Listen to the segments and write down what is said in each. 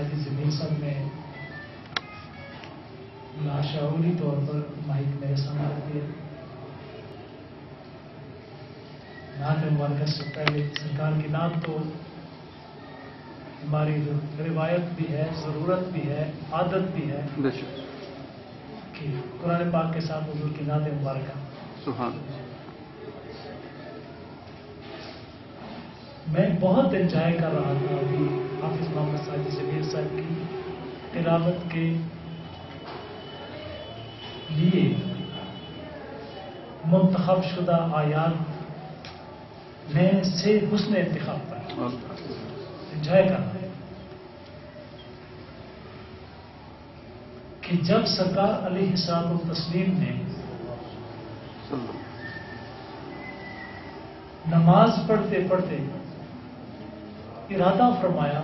ساجد ضمیر صاحب نے لاشعوری طور پر مائک میرے سامنے رکھ دیا. نعت مبارکہ سے پہلے سرکار کی نعت تو ہماری روایت بھی ہے، ضرورت بھی ہے، عادت بھی ہے کہ قرآن پاک کے ساتھ حضور کی نعت مبارکہ. سبحان. میں بہت انجوائے کر رہا تھا ابھی حافظ محمد ساجد ضمیر صاحب کی تلاوت کے لیے منتخب شدہ آیات میں سے حسن انتخاب پر انجوائے کر رہا ہے کہ جب سرکار علیہ الصلوۃ والتسلیم نے نماز پڑھتے پڑھتے ارادہ فرمایا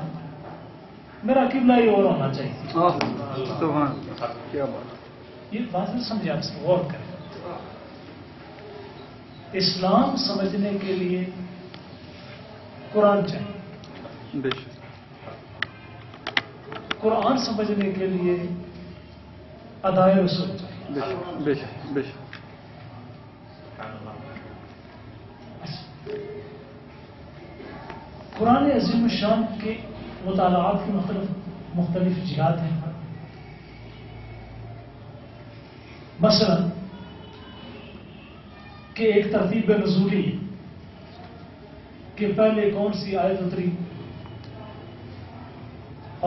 میرا قبلہ ہی اور ہونا چاہیے. سبحان. کیا بات. یہ بات نہیں سمجھے، آپ سے غور کریں. اسلام سمجھنے کے لیے قرآن چاہیے، بے شک. قرآن سمجھنے کے لیے ادائے رسول چاہیے. بے شک بے شک. قرآن عظیم الشان کے مطالعات کی مختلف جہات ہیں. مثلا کہ ایک ترتیب نزولی کہ پہلے کون سی آیت اتری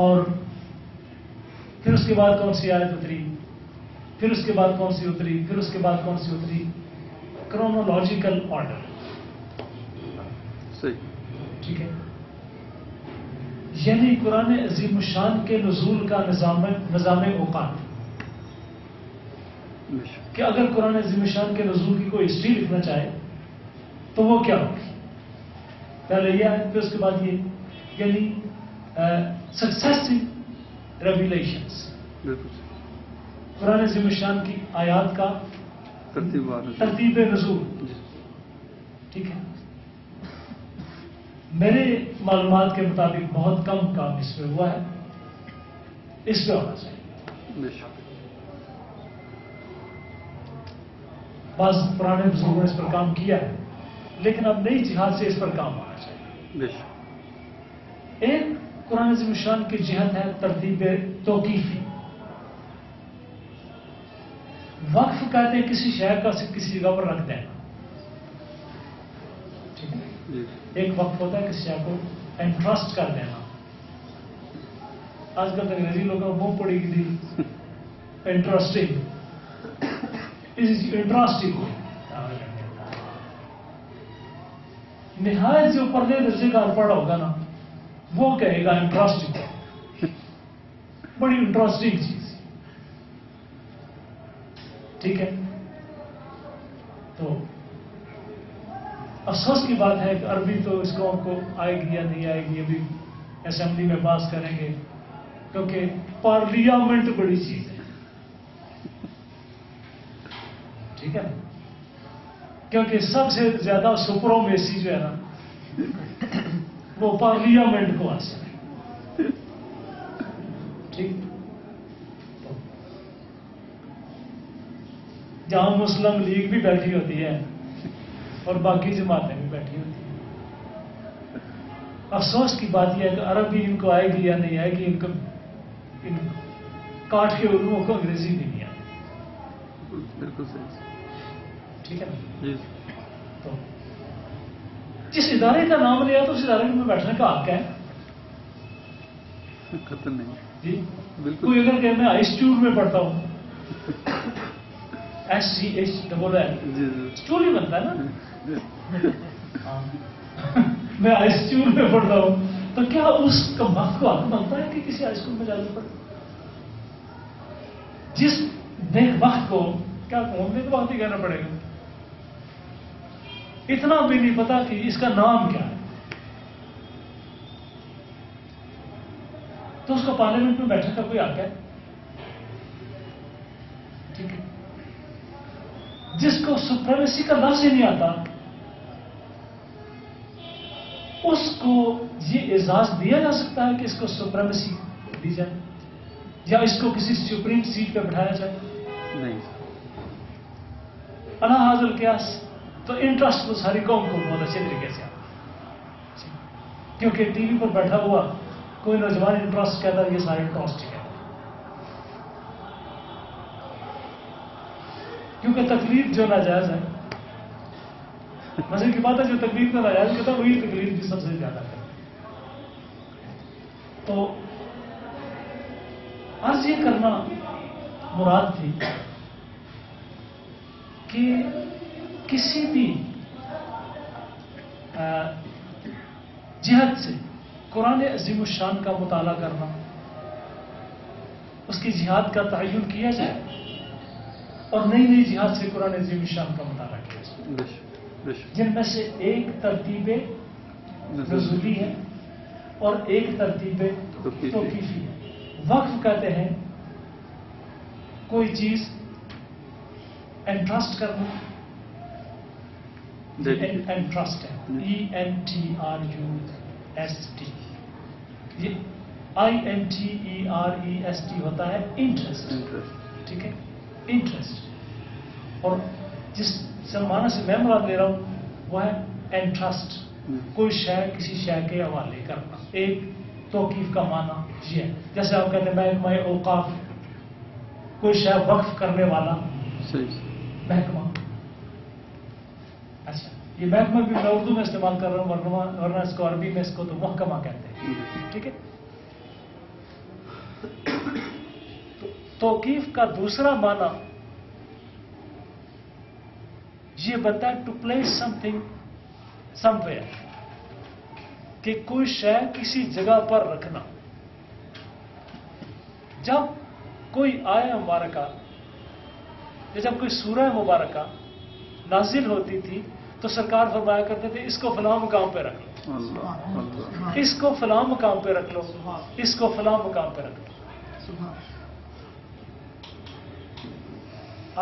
اور پھر اس کے بعد کون سی آیت اتری، پھر اس کے بعد کون سی اتری، پھر اس کے بعد کون سی اتری. Chronological order. صحیح. ٹھیک ہے. یعنی قرآن عظیم الشان کے نزول کا نظام اوقات کہ اگر قرآن عظیم الشان کے نزول کی کوئی ہسٹری لکھنا چاہے تو وہ کیا ہوگی؟ پہلے یہ ہے، پھر اس کے بعد یہ، یعنی سکسیسو ریویلیشنز. قرآن عظیم الشان کی آیات کا ترتیب نزول. ٹھیک ہے. میرے معلومات کے مطابق بہت کم کام اس پہ ہوا ہے، اس پہ ہونا چاہیے. بعض پرانے بزرگوں نے اس پر کام کیا ہے، لیکن اب نئی جہاد سے اس پر کام ہونا چاہیے. ایک قرآن عظیم الشان کی جہت ہے ترتیب توقیفی. وقف کہتے ہیں کسی شہر کا کسی جگہ پر رکھ دینا. ٹھیک ہے. ایک وقف ہوتا ہے کسی شہر کو انٹرسٹ کر دینا. آج کل انگریزی لوگوں کو بہت پڑی گئی تھی انٹرسٹنگ. انٹرسٹنگ نہایت جو پردے درجے کا ان پڑھ ہوگا نا وہ کہے گا انٹرسٹنگ، بڑی انٹرسٹنگ چیز. ٹھیک ہے. تو افسوس کی بات ہے کہ عربی تو اس قوم کو آئے گی یا نہیں آئے گی، ابھی اسمبلی میں پاس کریں گے، کیونکہ پارلیامنٹ بڑی چیز ہے. ٹھیک ہے نا. کیونکہ سب سے زیادہ سپرومیسی جو ہے نا وہ پارلیامنٹ کو حاصل ہے. ٹھیک. جہاں مسلم لیگ بھی بیٹھی ہوتی ہے اور باقی جماعتیں بھی بیٹھی ہوتی ہیں. افسوس کی بات یہ ہے کہ عربی ان کو آئے گی یا نہیں آئے گی، ان کاٹ کے علوموں کو انگریزی بھی نہیں آئے. بالکل صحیح. ٹھیک ہے نا. تو جس ادارے کا نام لیا تو اس ادارے میں بیٹھنے کا حق ہے. ختم نہیں. جی بالکل. کوئی اگر کہ میں انسٹیٹیوٹ میں پڑھتا ہوں اسٹول ہی بنتا ہے نا. میں ہائی اسکول میں پڑھتا ہوں تو کیا اس کا وقت کو حق بنتا ہے کہ کسی ہائی اسکول میں جا کے پڑھے؟ جس نیک وقت کو کیا نیک وقت ہی کہنا پڑے گا. اتنا بھی نہیں پتا کہ اس کا نام کیا ہے، تو اس کو پارلیمنٹ میں بیٹھنے کا کوئی حق ہے؟ ٹھیک ہے. جس کو سپریمیسی کا لفظ ہی نہیں آتا اس کو یہ اعزاز دیا جا سکتا ہے کہ اس کو سپریمیسی دی جائے یا اس کو کسی سپریم سیٹ پہ بٹھایا جائے؟ نہیں انا حاضر قیاس تو انٹرسٹ تو ساری قوم کو بہت اچھے طریقے سے آتا کیونکہ ٹی وی پر بیٹھا ہوا کوئی نوجوان انٹرسٹ کہتا ہے، یہ سارے انٹرسٹ ہے، کیونکہ تکلیف جو ناجائز ہے، مزے کی بات ہے، جو تکلیف کا ناجائز کرتا ہے وہی تکلیف بھی سب سے زیادہ کرتا ہے۔ تو عرض یہ کرنا مراد تھی کہ کسی بھی جہت سے قرآن عظیم الشان کا مطالعہ کرنا، اس کی جہاد کا تعین کیا جائے اور نئی نئی جہاد سے قرآن عظیم الشان کا مطالعہ کیا جائے، جن میں سے ایک ترتیب نزولی ہے اور ایک ترتیب توقیفی ہے۔ وقف کہتے ہیں کوئی چیز انٹرسٹ کرنا، انٹرسٹ ہے ENTRUST، یہ INTEREST ہوتا ہے انٹرسٹ، ٹھیک ہے، انٹرسٹ، اور جس معنی سے میں مراد لے رہا ہوں وہ ہے انٹرسٹ، کوئی شے کسی شے کے حوالے کرنا۔ ایک توقیف کا معنی یہ ہے، جیسے آپ کہتے ہیں محکمہ اوقاف، کوئی شے وقف کرنے والا محکمہ۔ اچھا، یہ محکمہ بھی میں اردو میں استعمال کر رہا ہوں، ورنہ اس کو عربی میں اس کو تو محکمہ کہتے ہیں، ٹھیک ہے۔ توقیف کا دوسرا معنی یہ بتا ہے to place something somewhere, کہ کوئی شے کسی جگہ پر رکھنا۔ جب کوئی آیہ مبارکہ یا جب کوئی سورہ مبارکہ نازل ہوتی تھی تو سرکار فرمایا کرتے تھے اس کو فلاں مقام پہ رکھ لو، اس کو فلاں مقام پہ رکھ لو، اس کو فلاں مقام پہ رکھ لو۔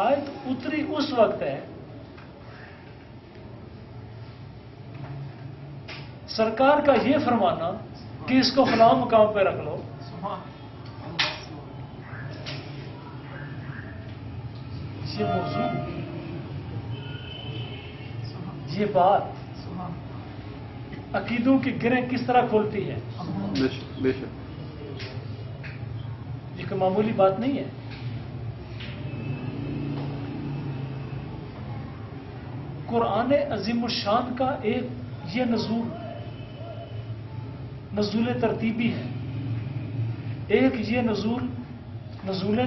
آیت اتری اس وقت ہے سرکار کا یہ فرمانا کہ اس کو فلاں مقام پہ رکھ لو، یہ موضوع، یہ بات عقیدوں کی گرہیں کس طرح کھولتی ہے، بے شک یہ کوئی معمولی بات نہیں ہے۔ قرآن عظیم الشان کا ایک یہ نزول ترتیبی ہے، ایک یہ نزول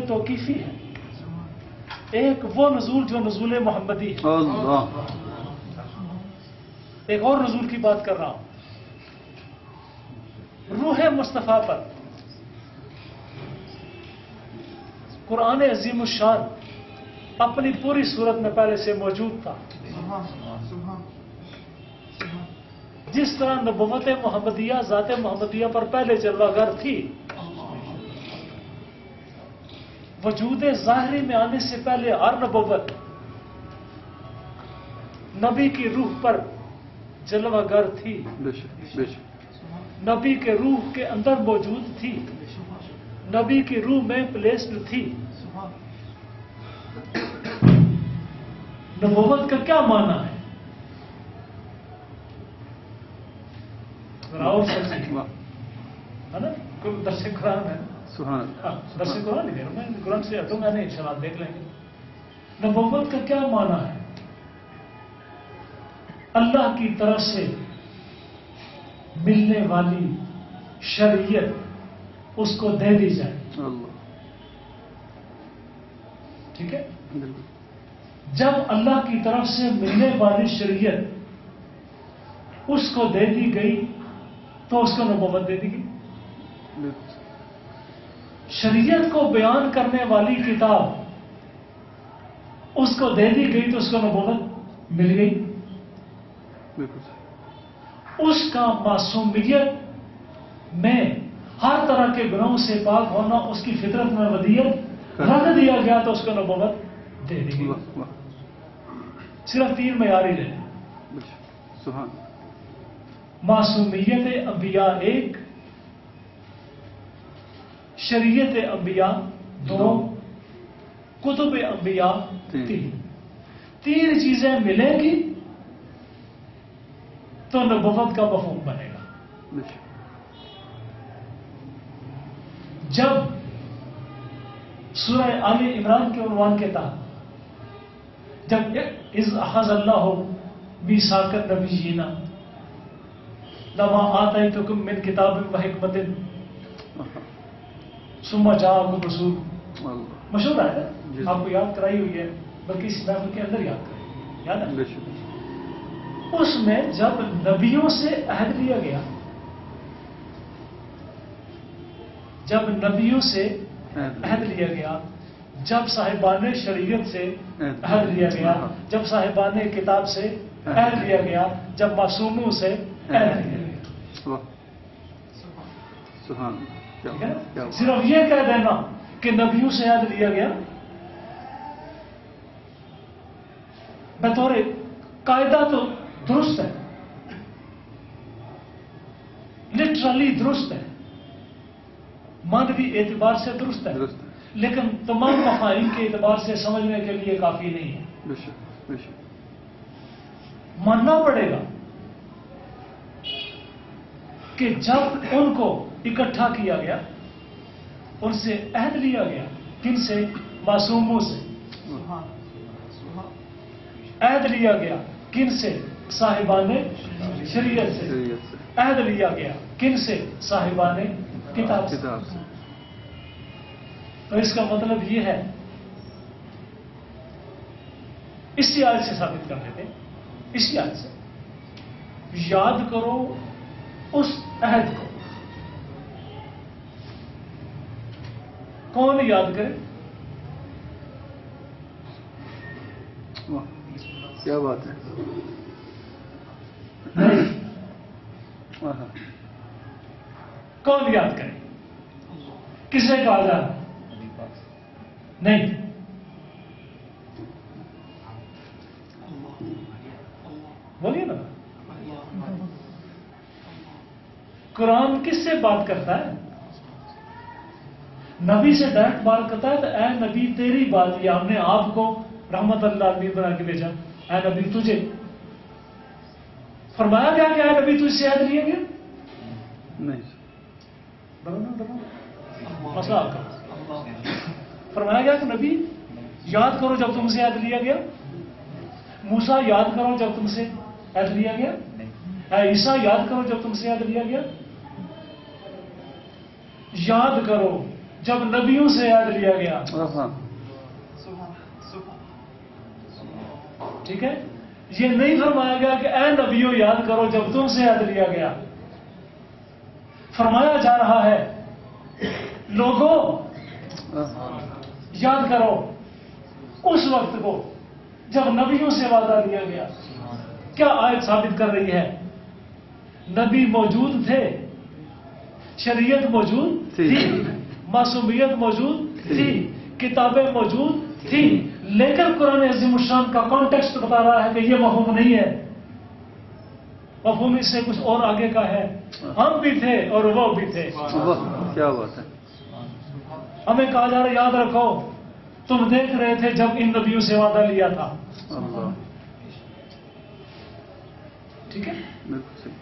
توقیفی ہے، ایک وہ نزول جو نزول محمدی ہے۔ ایک اور نزول کی بات کر رہا ہوں، روح مصطفیٰ پر قرآن عظیم الشان اپنی پوری صورت میں پہلے سے موجود تھا، جس طرح نبوت محمدیہ ذات محمدیہ پر پہلے جلوہ گر تھی، وجود ظاہری میں آنے سے پہلے ہر نبوت نبی کی روح پر جلوہ گر تھی، نبی کے روح کے اندر موجود تھی، نبی کی روح میں پلیسڈ تھی۔ نبوت کا کیا معنی ہے؟ نا کوئی درس قرآن ہے، درس قرآن نہیں دے رہا میں، قرآن سے ہٹوں میں نہیں، سوال دیکھ لیں گے۔ نبوت کا کیا معنی ہے؟ اللہ کی طرف سے ملنے والی شریعت اس کو دے دی جائے، ٹھیک ہے۔ جب اللہ کی طرف سے ملنے والی شریعت اس کو دے دی گئی تو اس کو نبوت دے دی گئی۔ شریعت کو بیان کرنے والی کتاب اس کو دے دی گئی تو اس کو نبوت مل گئی۔ اس کا معصومیت میں ہر طرح کے گناہوں سے پاک ہونا اس کی فطرت میں ودیت رکھ دیا گیا تو اس کو نبوت دے دی گئی۔ صرف 3 معیار ہی لیں، معصومیت انبیاء 1، شریعت انبیاء 2، کتب انبیاء 3۔ 3 چیزیں ملیں گی تو نبوت کا مفہوم بنے گا۔ بے شک جب سورہ آل عمران کے عنوان کے تحت جب اذ اخذ اللہ میثاق النبیین لما آتیتکم من کتاب و حکمت ثم جاءکم رسول، اللہ مشہور ہے جی۔ آپ کو یاد کرائی ہوئی ہے، بلکہ اس محفل کے اندر یاد کرائی، یاد ہے؟ بے شک اس میں جب نبیوں سے عہد لیا گیا، جب نبیوں سے عہد لیا گیا، جب صاحبان شریعت سے عہد لیا گیا، جب صاحبان کتاب سے عہد لیا گیا، جب معصوموں سے عہد لیا گیا، واہ سبحان اللہ، ٹھیک ہے کیا نا؟ بات۔ صرف یہ کہہ دینا کہ نبیوں سے عہد لیا گیا بطور قاعدہ تو درست ہے، لٹرلی درست ہے، مانوی اعتبار سے درست ہے، درست ہے۔ لیکن تمام مفاہیم کے اعتبار سے سمجھنے کے لیے کافی نہیں ہے۔ بے شک بے شک ماننا پڑے گا کہ جب ان کو اکٹھا کیا گیا، ان سے عہد لیا گیا، کن سے؟ معصوموں سے۔ عہد لیا گیا کن سے؟ صاحبان شریعت سے۔ شریعت سے، عہد لیا گیا کن سے؟ صاحبان کتاب سے۔ کتاب سے۔ تو اس کا مطلب یہ ہے، اسی آیت سے ثابت کر لیتے، اسی آیت سے یاد کرو اس عہد کو۔ کون یاد کرے؟ واہ کیا بات ہے۔ آہا، کون یاد کرے؟ کسے کہا جا رہا؟ نہیں، بولیے نا، قرآن کس سے بات کرتا ہے؟ نبی سے ڈائریکٹ بات کرتا ہے، تو اے نبی تیری بات، یہ ہم نے آپ کو رحمت اللہ عالمین بنا کے بھیجا، اے نبی تجھے فرمایا گیا کہ اے نبی تجھ سے عہد لیا گیا؟ نہیں مسئلہ آپ کا فرمایا گیا کہ نبی یاد کرو جب تم سے عہد لیا گیا؟ موسیٰ یاد کرو جب تم سے عہد لیا گیا؟ اے عیسیٰ یاد کرو جب تم سے عہد لیا گیا؟ یاد کرو جب نبیوں سے عہد لیا گیا، آہا، ٹھیک ہے؟ یہ نہیں فرمایا گیا کہ اے نبیوں یاد کرو جب تم سے عہد لیا گیا۔ فرمایا جا رہا ہے لوگوں آہا، یاد کرو اس وقت کو جب نبیوں سے وعدہ لیا گیا۔ کیا آیت ثابت کر رہی ہے؟ نبی موجود تھے، شریعت موجود تھی، معصومیت موجود تھی، کتابیں موجود تھی، لیکن قرآن عظیم الشان کا کانٹیکسٹ بتا رہا ہے کہ یہ مفہوم نہیں ہے، مفہوم اس سے کچھ اور آگے کا ہے۔ ہم بھی تھے اور وہ بھی تھے۔ واہ کیا بات ہے۔ ہمیں کہا جا رہا ہے یاد رکھو تم دیکھ رہے تھے جب ان نبیوں سے وعدہ لیا تھا، اللہ ٹھیک ہے؟ بالکل صحیح۔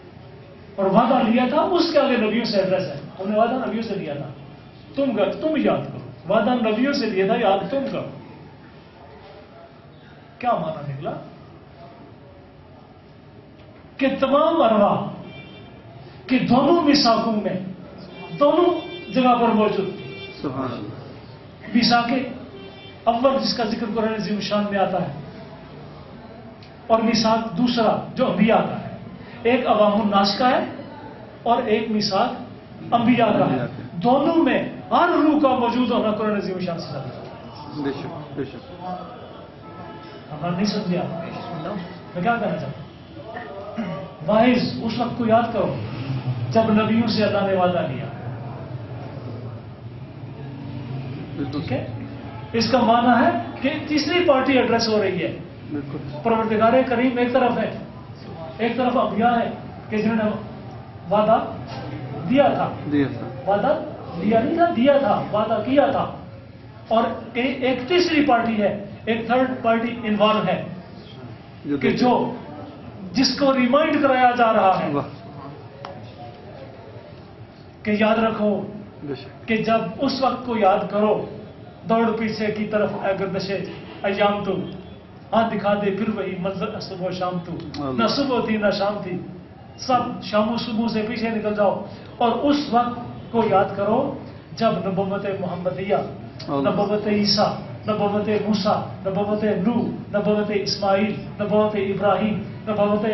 اور وعدہ لیا تھا اس کے آگے نبیوں سے ایڈریس ہے، ہم نے وعدہ نبیوں سے لیا تھا، تم یاد کرو، وعدہ نبیوں سے لیا تھا، یاد تم کرو۔ کیا معنی نکلا؟ کہ تمام ارواح کہ دونوں میثاقوں میں دونوں جگہ پر موجود تھی۔ سبحان اللہ، میثاق اول جس کا ذکر قرآن عظیم الشان میں آتا ہے، اور میثاق دوسرا جو انبیاء کا ہے، ایک عوام الناس کا ہے اور ایک میثاق انبیاء کا ہے۔ دونوں میں ہر روح کا موجود ہونا قرآن عظیم الشان سے ثابت ہے۔ بے شک بے شک۔ ہمارا نہیں سمجھا میں کیا کہنا چاہتا ہوں؟ واحد اس وقت کو یاد کرو جب نبیوں سے اللہ نے وعدہ لیا، ٹھیک ہے؟ اس کا معنی ہے کہ تیسری پارٹی ایڈریس ہو رہی ہے۔ بالکل پروردگار کریم ایک طرف ہے، ایک طرف انبیاء ہے کہ جنہوں نے وعدہ دیا تھا، دیا تھا، وعدہ لیا نہیں تھا، دیا تھا، وعدہ کیا تھا. اور ایک تیسری پارٹی ہے، ایک تھرڈ پارٹی انوالو ہے کہ جس کو ریمائنڈ کرایا جا رہا ہے واہ کہ یاد رکھو بے شک کہ جب اس وقت کو یاد کرو، دوڑ پیچھے کی طرف اے گردش ایام تو، ہاتھ دکھا دے پھر وہی منظر صبح و شام تو. نہ صبح تھی نہ شام تھی، سب شام و صبح سے پیچھے نکل جاؤ اور اس وقت کو یاد کرو جب نبوت محمدیہ، نبوت عیسیٰ، نبوت موسیٰ، نبوت نوح، نبوت اسماعیل، نبوت ابراہیم، نبوت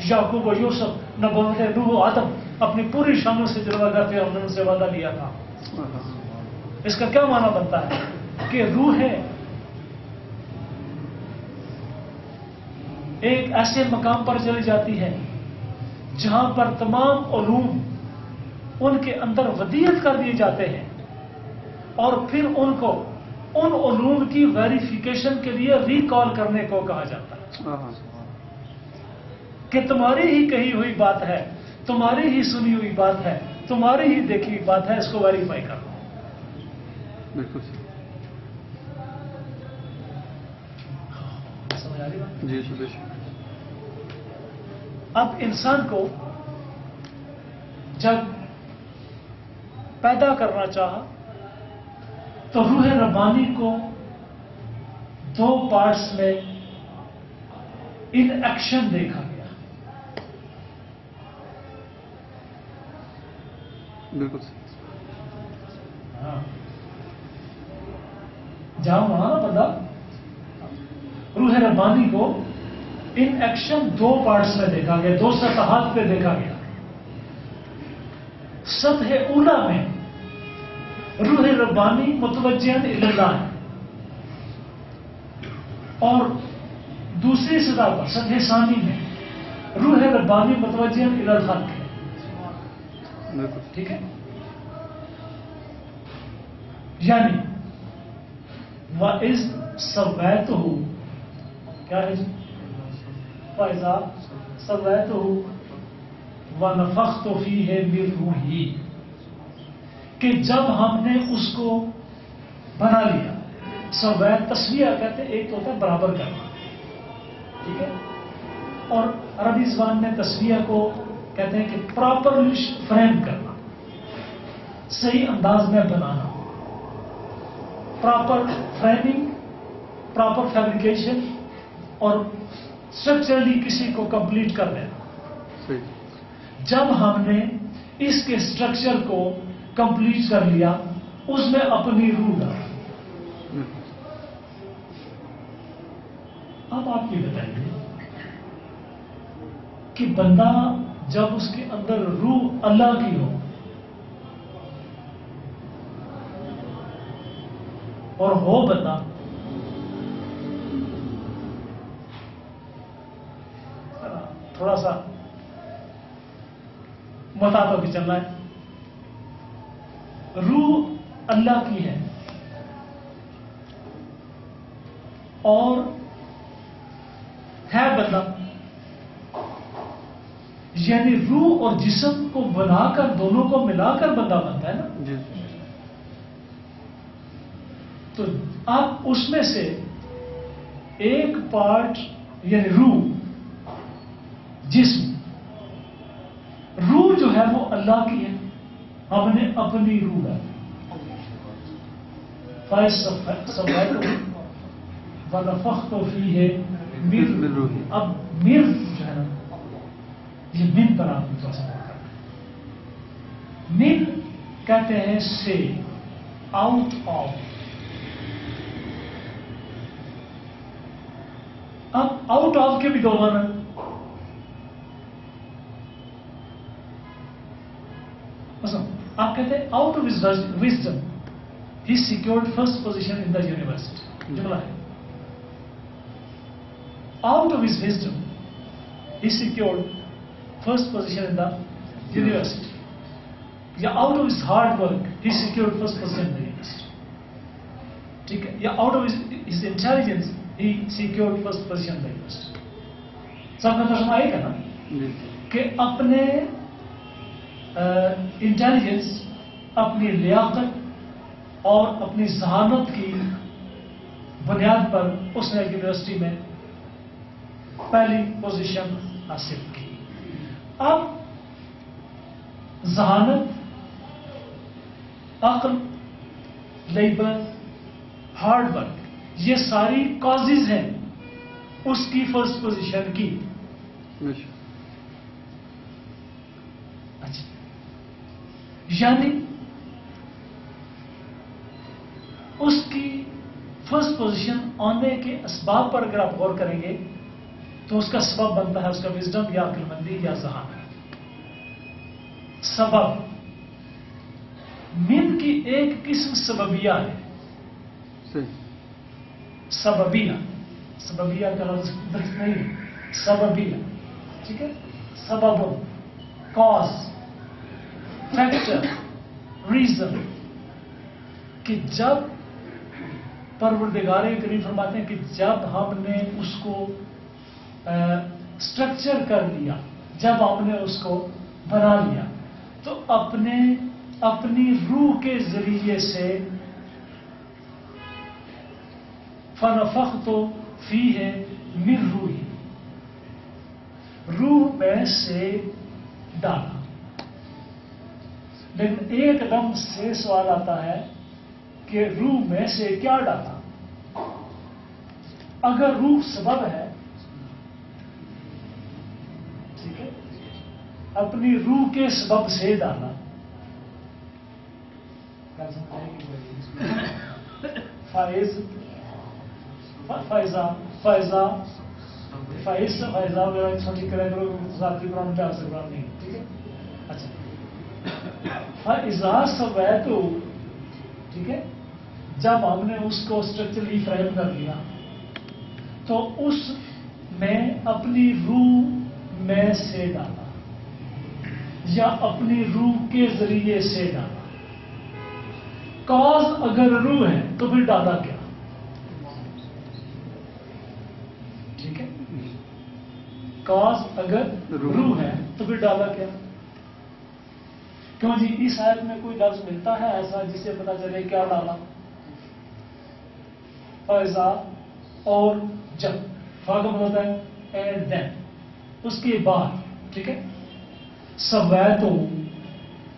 یعقوب و یوسف، نبوت نوح و آدم اپنی پوری شانوں سے جلوہ کرتے ہم نے ان سے وعدہ لیا تھا. اس کا کیا معنی بنتا ہے کہ روح ہے ایک ایسے مقام پر چلی جاتی ہے جہاں پر تمام علوم ان کے اندر ودیعت کر دیے جاتے ہیں، اور پھر ان کو ان علوم کی ویریفیکیشن کے لیے ریکال کرنے کو کہا جاتا ہے کہ تمہاری ہی کہی ہوئی بات ہے، تمہاری ہی سنی ہوئی بات ہے، تمہاری ہی دیکھی ہوئی بات ہے، اس کو ویریفائی کرو. بالکل سمجھ آ رہی بات؟ جی جی بے شک اب انسان کو جب پیدا کرنا چاہا تو روح ربانی کو دو پارٹس میں ان ایکشن دیکھا گیا. بالکل ہاں جہاں وہاں نا بندہ روح ربانی کو ان ایکشن دو پارٹس میں دیکھا گیا، دو سطحات پہ دیکھا گیا. سطح اولا میں روح ربانی متوجہ الی اللہ ہے، اور دوسری سطح پر سطح ثانی میں روح ربانی متوجہ الی الخلق ہے. بالکل ٹھیک ہے، یعنی وَإِذْ سَوَّيْتُهُ کیا ہے جی؟ وَإِذَا سَوَّيْتُهُ وَنَفَخْتُ فِيهِ مِنْ رُوحِي کہ جب ہم نے اس کو بنا لیا. سویت تسویہ کہتے ہیں، ایک تو ہوتا ہے برابر کرنا، ٹھیک ہے، اور عربی زبان میں تسویہ کو کہتے ہیں کہ پراپرلی فریم کرنا، صحیح انداز میں بنانا، پراپر فریمنگ، پراپر فیبریکیشن اور اسٹرکچرلی کسی کو کمپلیٹ کر دینا. صحیح جب ہم نے اس کے اسٹرکچر کو کمپلیٹ کر لیا، اس میں اپنی روح ڈالی. اب آپ یہ بتائیے کہ بندہ جب اس کے اندر روح اللہ کی ہو اور ہو بندہ تھوڑا سا بتا تو کہ چلنا ہے، روح اللہ کی ہے اور ہے بندہ، یعنی روح اور جسم کو بنا کر دونوں کو ملا کر بندہ بنتا ہے نا. جی تو آپ اس میں سے ایک پارٹ یعنی روح، جسم، روح جو ہے وہ اللہ کی ہے، ہم نے اپنی روح ہے. ونفخت فیہ من روحی. اب من جو ہے نا، یہ من پر آپ کو سپورٹ کرنا. من کہتے ہیں سے، آؤٹ آف. اب آؤٹ آف کے بھی دو معنی. آپ کہتے ہیں out of his wisdom he secured first position in the university. جملہ ہے out of his wisdom he secured first position in the university, یا out of his hard work he secured first position in the university. ٹھیک ہے، یا out of his intelligence he secured first position in the university. سب کا ترجمہ آئے گا نا کہ اپنے انٹیلیجنس اپنی لیاقت اور اپنی ذہانت کی بنیاد پر اس نے یونیورسٹی میں پہلی پوزیشن حاصل کی. اب ذہانت، عقل، لیبر، ہارڈ ورک، یہ ساری کازز ہیں اس کی فرسٹ پوزیشن کی. اچھا، یعنی اس کی فرسٹ پوزیشن آنے کے اسباب پر اگر آپ غور کریں گے تو اس کا سبب بنتا ہے اس کا وزڈم یا عقل مندی یا ذہانت. سبب من کی ایک قسم سببیہ ہے. سببیہ، سببیہ کا لفظ درست نہیں ہے، سببیہ، ٹھیک ہے. سبب، کاز، فیکٹر، ریزن، کہ جب پروردگار کریم فرماتے ہیں کہ جب ہم نے اس کو اسٹرکچر کر لیا، جب ہم نے اس کو بنا لیا تو اپنی روح کے ذریعے سے فنفخت فیہ من روحی، روح میں سے ڈالا. لیکن ایک دم سے سوال آتا ہے کہ روح میں سے کیا ڈالا؟ اگر روح سبب ہے، ٹھیک ہے، اپنی روح کے سبب سے ڈالا. فائز، فائزہ، فائزہ، فائز سے فائزہ وغیرہ چھوٹی کرے کرو، ذاتی قرآن پہ آپ سے قرآن نہیں، ٹھیک ہے. اچھا، فائزہ سب ہے تو ٹھیک ہے، جب ہم نے اس کو اسٹرکچرلی فریم کر لیا تو اس میں اپنی روح میں سے ڈالا یا اپنی روح کے ذریعے سے ڈالا. کاز اگر روح ہے تو پھر ڈالا کیا؟ ٹھیک ہے، کاز اگر روح ہے تو پھر ڈالا کیا؟ کیوں جی اس آیت میں کوئی لفظ ملتا ہے ایسا جس سے پتا چلے کیا ڈالا؟ فائزہ اور جب، فاغم ہوتا ہے اینڈ دین، اس کے بعد، ٹھیک ہے. سویتو،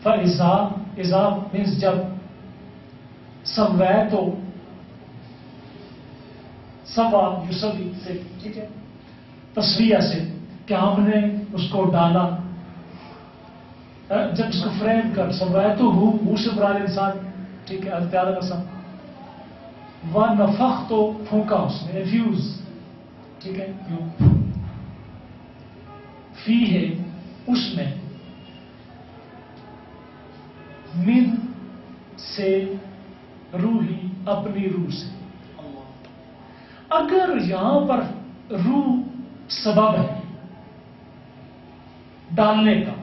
فائزہ، اذا مینس جب، سویتو، سوا یسوی سے، ٹھیک ہے، تسویہ سے، کہ ہم نے اس کو ڈالا، جب اس کو فریم کر، سویتو ہوں سے برال انسان، ٹھیک ہے، اختیار قسم، ونفخت تو پھونکا اس نے، انفیوز، ٹھیک ہے، فی ہے اس میں، من سے روحی، اپنی روح سے. اگر یہاں پر روح سبب ہے ڈالنے کا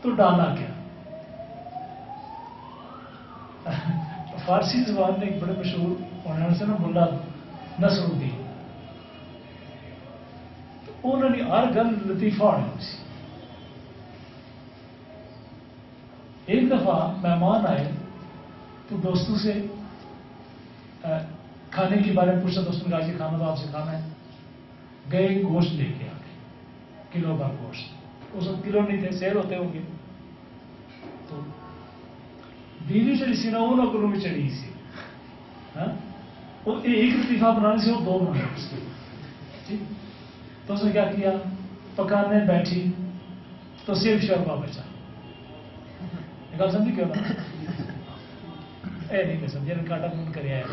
تو ڈالا کیا؟ فارسی زبان میں ایک بڑے مشہور ہونے سے نا ملا نصر الدین، تو انہوں نے ہر گل لطیفہ ہونے سی. ایک دفعہ مہمان آئے تو دوستوں سے کھانے کے بارے میں پوچھا، دوستوں نے کہا کہ کھانا تو آپ سے کھانا ہے. گئے گوشت لے کے آ گئے، کلو کا گوشت. اس وقت کلو نہیں تھے، سیر ہوتے ہوں گے. تو بیوی چڑی سی نا وہ نوکروں میں چڑھی سی، وہ ایک لطیفہ بنانے سے وہ دو بنا اس کے. ٹھیک، تو اس نے کیا کیا، پکانے بیٹھی تو سیب شوربہ بچا. گل سمجھی کیوں نا؟ اے نہیں میں سمجھے کاٹا من کرے آئے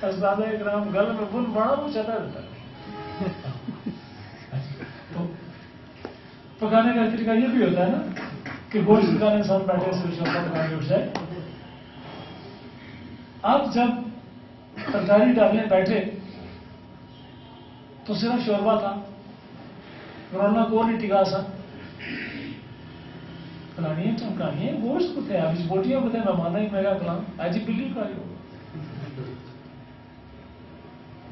استاد اکرام گل میں بن بڑا وہ چاہتا رہتا ہے. تو پکانے کا طریقہ یہ بھی ہوتا ہے نا کہ گوشت پکانے ساتھ بیٹھے سے شوربہ پکا کے اٹھ جائے. اب جب ترکاری ڈالنے بیٹھے تو صرف شوربہ تھا، کرونا کو نہیں ٹکا سا. کھلانی ہے چمکانی ہے، گوشت کتے ہیں، ابھی بوٹیاں کتے ہیں، مہمانہ ہی میگا کھلان ایجی بلی کھائی ہو.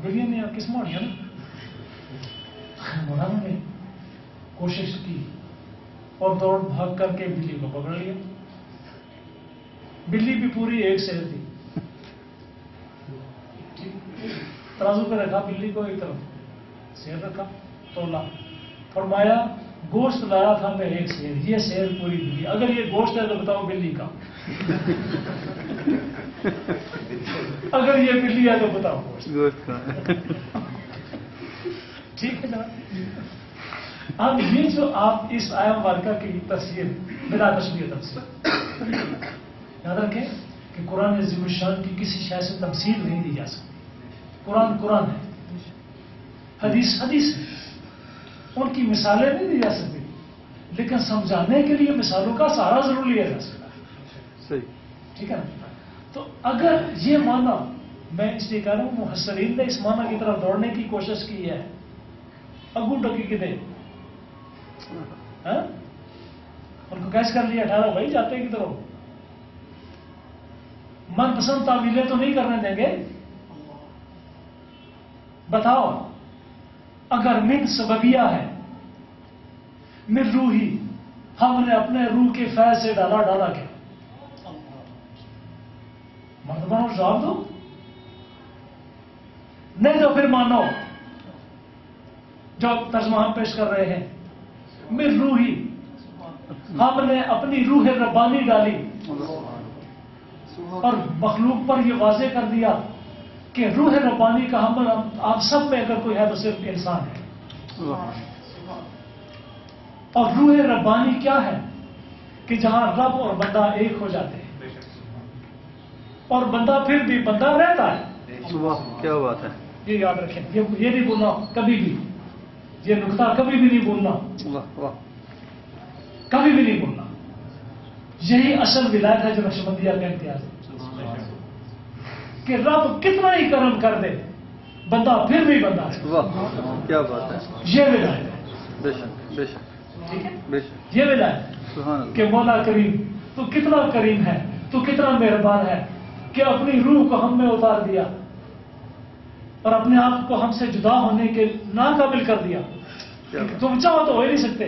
بلیاں نے قسم ہونی ہے نا. مولانا نے کوشش کی اور دوڑ بھاگ کر کے بلی کو پکڑ لیا. بلی بھی پوری ایک سیر تھی. ترازو پہ رکھا بلی کو ایک طرف، سیر رکھا، تولا، فرمایا گوشت لایا تھا میں ایک سیر، یہ سیر پوری بلی. اگر یہ گوشت ہے تو بتاؤ بلی کا. اگر یہ بلی ہے تو بتاؤ گوشت کا. ٹھیک ہے نا. اب یہ جو آپ اس آیا مبارکہ کی تفسیر بلا تشبیہ تفسیر یاد رکھیں کہ قرآن عظیم الشان کی کسی شے سے تمثیل نہیں دی جا سکتی. قرآن قرآن ہے، حدیث حدیث ہے، ان کی مثالیں نہیں دی جا سکتی، لیکن سمجھانے کے لیے مثالوں کا سہارا ضرور لیا جا سکتا ہے. صحیح. ٹھیک ہے نا. تو اگر یہ معنی، میں اس لیے کہہ رہا ہوں محسرین نے اس معنی کی طرف دوڑنے کی کوشش کی ہے. اگو ڈکی کے دے ان کو کیش کر لیا 18 بھائی جاتے ہیں کی طرف. من پسند تعمیلیں تو نہیں کرنے دیں گے. بتاؤ اگر من سببیہ ہے، من روحی، ہم نے اپنے روح کے فیض سے ڈالا کیا؟ مردمانوں جواب دو. نہیں تو پھر مانو جو ترجمہ ہم پیش کر رہے ہیں، من روحی، ہم نے اپنی روح ربانی ڈالی اور مخلوق پر یہ واضح کر دیا کہ روح ربانی کا حمل آپ سب میں اگر کوئی ہے تو صرف انسان ہے. اور روح ربانی کیا ہے؟ کہ جہاں رب اور بندہ ایک ہو جاتے ہیں اور بندہ پھر بھی بندہ رہتا ہے. کیا بات ہے. یہ یاد رکھیں، یہ نہیں بولنا کبھی بھی، یہ نقطہ کبھی بھی نہیں بولنا، کبھی بھی نہیں بولنا. یہی اصل ولایت ہے جو نقشبندیہ کا امتیاز ہے کہ رب کتنا ہی کرم کر دے بندہ پھر بھی بندہ ہے. کیا بات ہے. یہ ولایت ہے. بے شک بے شک. ٹھیک ہے. بے شک. یہ ولایت ہے کہ مولا کریم تو کتنا کریم ہے، تو کتنا مہربان ہے کہ اپنی روح کو ہم میں اتار دیا اور اپنے آپ کو ہم سے جدا ہونے کے ناقابل کر دیا. تم چاہو تو ہو ہی نہیں سکتے.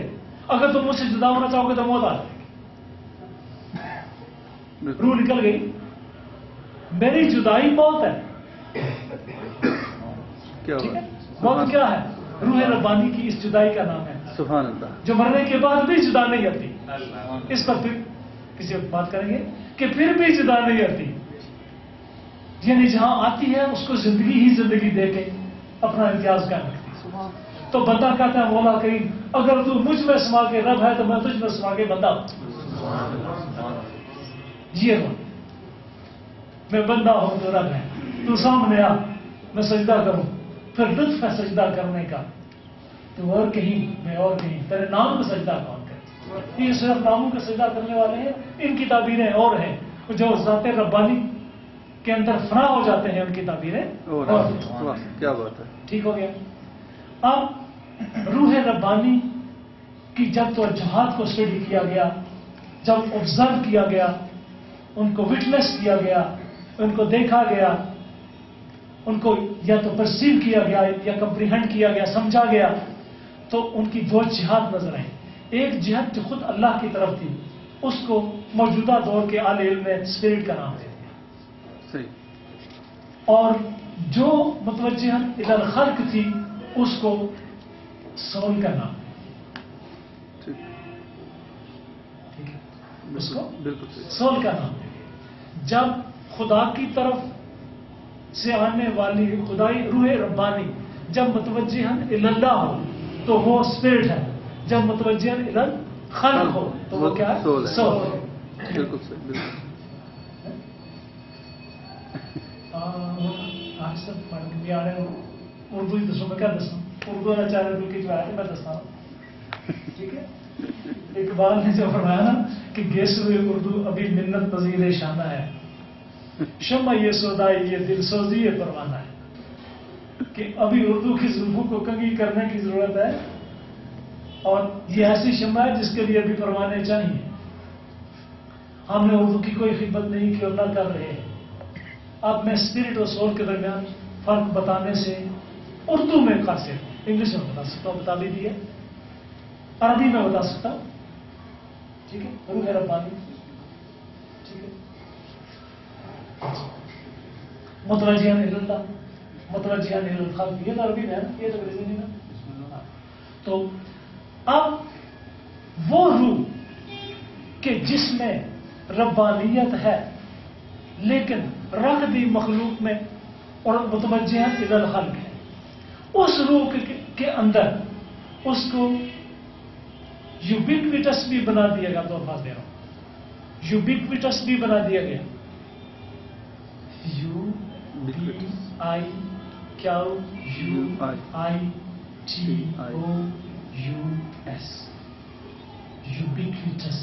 اگر تم مجھ سے جدا ہونا چاہو گے تو موت آ جائے گی. روح نکل گئی. میری جدائی موت ہے. موت کیا ہے؟ روح ربانی کی اس جدائی کا نام ہے. سبحان اللہ. جو مرنے کے بعد بھی جدا نہیں ہوتی. اس پر پھر کسی وقت بات کریں گے کہ پھر بھی جدا نہیں ہوتی. یعنی جہاں آتی ہے اس کو زندگی ہی زندگی دے کے اپنا امتیاز قائم رکھتی ہے. تو بندہ کہتا ہے مولا کریم اگر تو مجھ میں سما کے رب ہے تو میں تجھ میں سما کے بندہ ہوں. یہ میں بندہ ہوں تو رب ہے. تو سامنے آ، میں سجدہ کروں. پھر لطف ہے سجدہ کرنے کا. تو اور کہیں میں اور کہیں تیرے نام کا سجدہ کون کرے؟ یہ صرف ناموں کا سجدہ کرنے والے ہیں. ان کی تعبیریں اور ہیں جو ذات ربانی کے اندر فنا ہو جاتے ہیں، ان کی تعبیریں اور. کیا بات ہے. ٹھیک ہو گیا. اب روح ربانی کی جب توجہات کو اسٹڈی کیا گیا، جب آبزرو کیا گیا، ان کو وٹنس کیا گیا، ان کو دیکھا گیا، ان کو یا تو پرسیو کیا گیا یا کمپریہنڈ کیا گیا، سمجھا گیا، تو ان کی دو جہات نظر آئیں. ایک جہت جو خود اللہ کی طرف تھی، اس کو موجودہ دور کے اعلی علم میں اسپرٹ کا نام دے دیا. اور جو متوجہ الی الخلق تھی اس کو سول کا نام. ٹھیک ہے، اس کو سول کا نام. جب خدا کی طرف سے آنے والی خدائی روح ربانی جب متوجہ الی اللہ ہو تو وہ اسپرٹ ہے. جب متوجہ الی الخلق ہو تو وہ کیا ہے؟ سول. بالکل صحیح. آج تک پڑھ کے آ رہے ہو اردو ہی دسوں. میں کیا دسوں؟ اردو چاہے اردو کی جو ہے میں دستا ہوں. ٹھیک ہے. اقبال نے جو فرمایا نا کہ گیسوئے اردو ابھی منت پذیر شانہ ہے، شمع یہ سودائی یہ دل سوزی یہ پروانہ ہے. کہ ابھی اردو کی زلفوں کو کنگھی کرنے کی ضرورت ہے اور یہ ایسی شمع ہے جس کے لیے ابھی پروانے چاہیے. ہم نے اردو کی کوئی خدمت نہیں کی اور نہ کر رہے ہیں. اب میں اسپرٹ اور سول کے درمیان فرق بتانے سے اردو میں قاصر، انگلش میں بتا سکتا ہوں، بتا بھی دیا، عربی میں بتا سکتا ہوں. ٹھیک ہے، روح ربانی، ٹھیک ہے، متوجہاً الی اللہ، متوجہاً الی الخلق، یہ تو عربی میں ہے نا، یہ تو انگریزی نہیں نا. تو اب وہ روح کہ جس میں ربانیت ہے لیکن رکھ دی مخلوق میں اور متوجہ الی الخلق ہے، اس روح کے اندر اس کو یوبیکویٹس بھی بنا دیا گیا. تو الفاظ دے رہا ہوں، یوبیکویٹس بھی بنا دیا گیا. U B I Q U I T O U S, ubiquitous.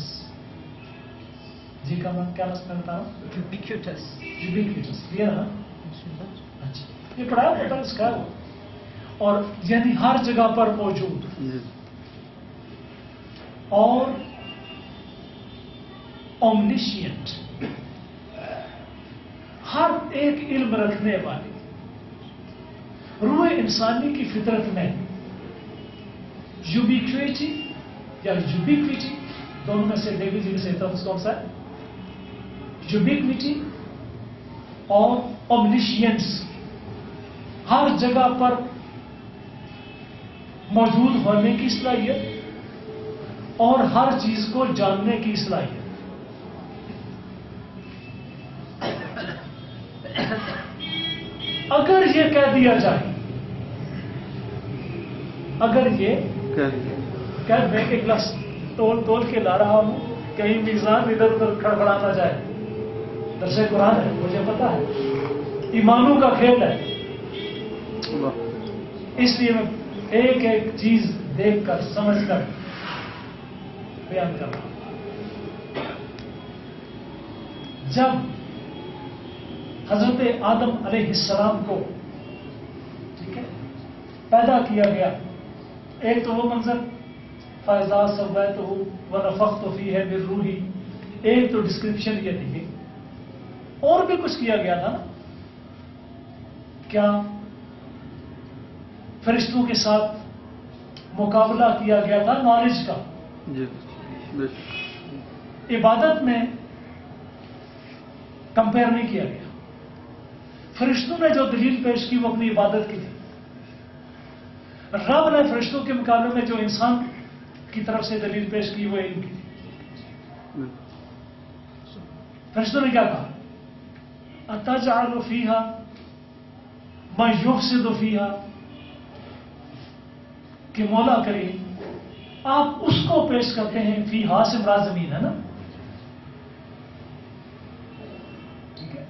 جی کا میں کیا رسم کرتا ہوں؟ Ubiquitous. یوبیکویٹس. کلیئر ہے؟ اچھا، یہ پڑھایا ہوتا ہے اس کا، اور یعنی ہر جگہ پر موجود اور اومنیشینٹ، ہر ایک علم رکھنے والی. روح انسانی کی فطرت میں یوبیکویٹی یا یوبیکویٹی، دونوں میں سے دیکھ لیجیے سے لفظ کون سا ہے؟ یوبیکویٹی اور اومنیشینس، ہر جگہ پر موجود ہونے کی صلاحیت اور ہر چیز کو جاننے کی صلاحیت. اگر یہ کہہ دیا جائے، اگر یہ کہہ میں ایک گلاس تول کے لا رہا ہوں، کہیں میزان ادھر ادھر کھڑبڑا نہ جائے، درس قرآن ہے مجھے پتا ہے، ایمانوں کا کھیل ہے، اس لیے میں ایک ایک چیز دیکھ کر سمجھ کر بیان کر رہا ہوں. جب حضرت آدم علیہ السلام کو، ٹھیک ہے، پیدا کیا گیا، ایک تو وہ منظر فَإِذَا سَوَّيْتُهُ وَنَفَخْتُ فِيهِ مِن رُوحِي، ایک تو ڈسکرپشن یہ دی گئی. اور بھی کچھ کیا گیا تھا نا، کیا فرشتوں کے ساتھ مقابلہ کیا گیا تھا نالج کا. عبادت میں کمپیئر نہیں کیا گیا. فرشتوں نے جو دلیل پیش کی وہ اپنی عبادت کی تھی. رب نے فرشتوں کے مقابلے میں جو انسان کی طرف سے دلیل پیش کی وہ علم کی تھی. فرشتوں نے کیا کہا؟ اَتَجْعَلُ فِيهَا مَن يُفْسِدُ فِيهَا، کہ مولا کریم آپ اس کو پیش کرتے ہیں، فیہا سے مراد زمین ہے نا، ٹھیک ہے.